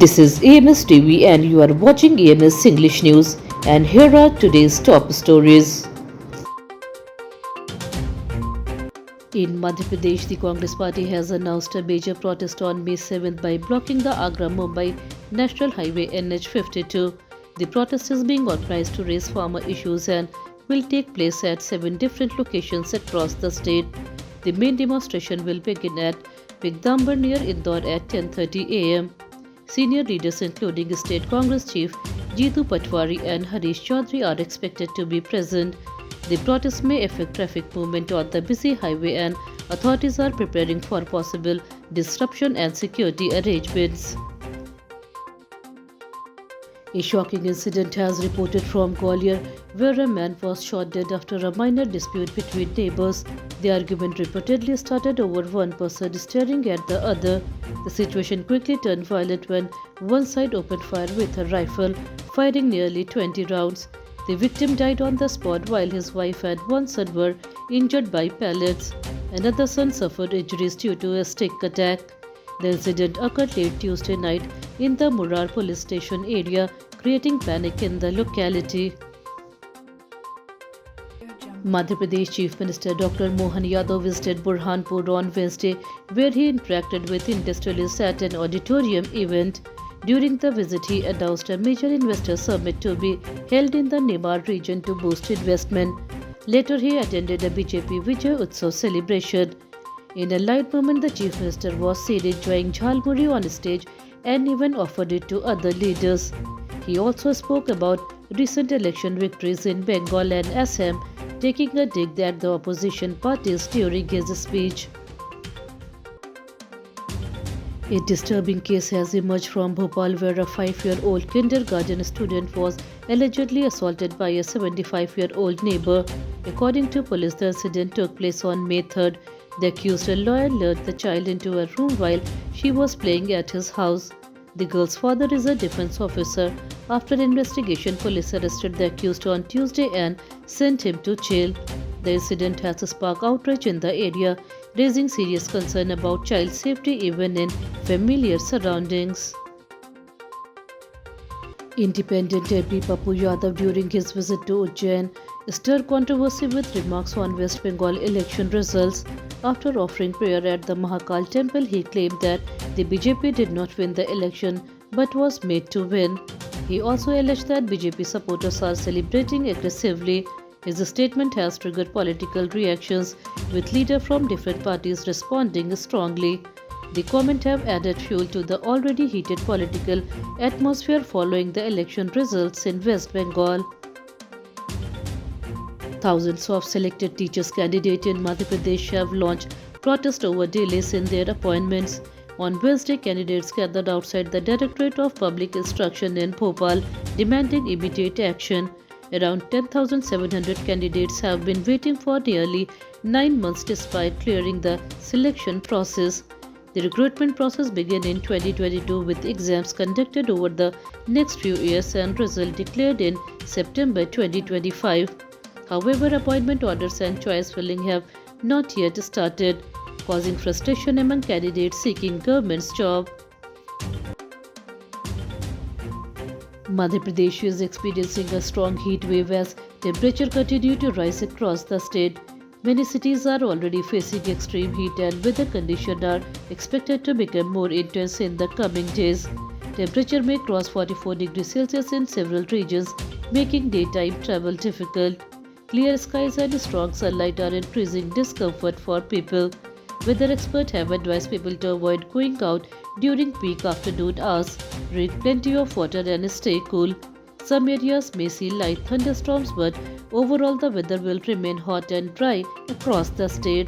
This is AMS TV and you are watching AMS English News, and here are today's top stories. In Madhya Pradesh, the Congress Party has announced a major protest on May 7th by blocking the Agra-Mumbai National Highway NH52. The protest is being organized to raise farmer issues and will take place at 7 different locations across the state. The main demonstration will begin at Pigdambar near Indore at 10:30 am. Senior leaders including State Congress Chief Jeetu Patwari and Harish Chaudhary are expected to be present. The protest may affect traffic movement on the busy highway and authorities are preparing for possible disruption and security arrangements. A shocking incident has reported from Gwalior where a man was shot dead after a minor dispute between neighbors. The argument reportedly started over one person staring at the other. The situation quickly turned violent when one side opened fire with a rifle, firing nearly 20 rounds. The victim died on the spot while his wife and one son were injured by pellets. Another son suffered injuries due to a stick attack. The incident occurred late Tuesday night in the Murar police station area, creating panic in the locality. Madhya Pradesh Chief Minister Dr. Mohan Yadav visited Burhanpur on Wednesday, where he interacted with industrialists at an auditorium event. During the visit, he announced a major investor summit to be held in the Nimar region to boost investment. Later, he attended a BJP Vijay Utsav celebration. In a light moment, the Chief Minister was seen enjoying jhalmuri on stage and even offered it to other leaders. He also spoke about recent election victories in Bengal and Assam, taking a dig at the opposition parties during his speech. A disturbing case has emerged from Bhopal where a 5-year-old kindergarten student was allegedly assaulted by a 75-year-old neighbor. According to police, the incident took place on May 3rd. The accused lawyer lured the child into a room while she was playing at his house. The girl's father is a defense officer. After investigation, police arrested the accused on Tuesday and sent him to jail. The incident has sparked outrage in the area, raising serious concern about child safety even in familiar surroundings. Independent MP Papu Yadav during his visit to Ujjain stirred controversy with remarks on West Bengal election results. After offering prayer at the Mahakal temple, he claimed that the BJP did not win the election but was made to win. He also alleged that BJP supporters are celebrating aggressively. His statement has triggered political reactions, with leaders from different parties responding strongly. The comment have added fuel to the already heated political atmosphere following the election results in West Bengal. Thousands of selected teachers candidates in Madhya Pradesh have launched protest over delays in their appointments. On Wednesday, candidates gathered outside the Directorate of Public Instruction in Bhopal, demanding immediate action. Around 10,700 candidates have been waiting for nearly 9 months despite clearing the selection process. The recruitment process began in 2022 with exams conducted over the next few years and results declared in September 2025. However, appointment orders and choice filling have not yet started, causing frustration among candidates seeking government's job. Madhya Pradesh is experiencing a strong heat wave as temperature continues to rise across the state. Many cities are already facing extreme heat and weather conditions are expected to become more intense in the coming days. Temperature may cross 44 degrees Celsius in several regions, making daytime travel difficult. Clear skies and strong sunlight are increasing discomfort for people. Weather experts have advised people to avoid going out during peak afternoon hours, drink plenty of water and stay cool. Some areas may see light thunderstorms, but overall the weather will remain hot and dry across the state.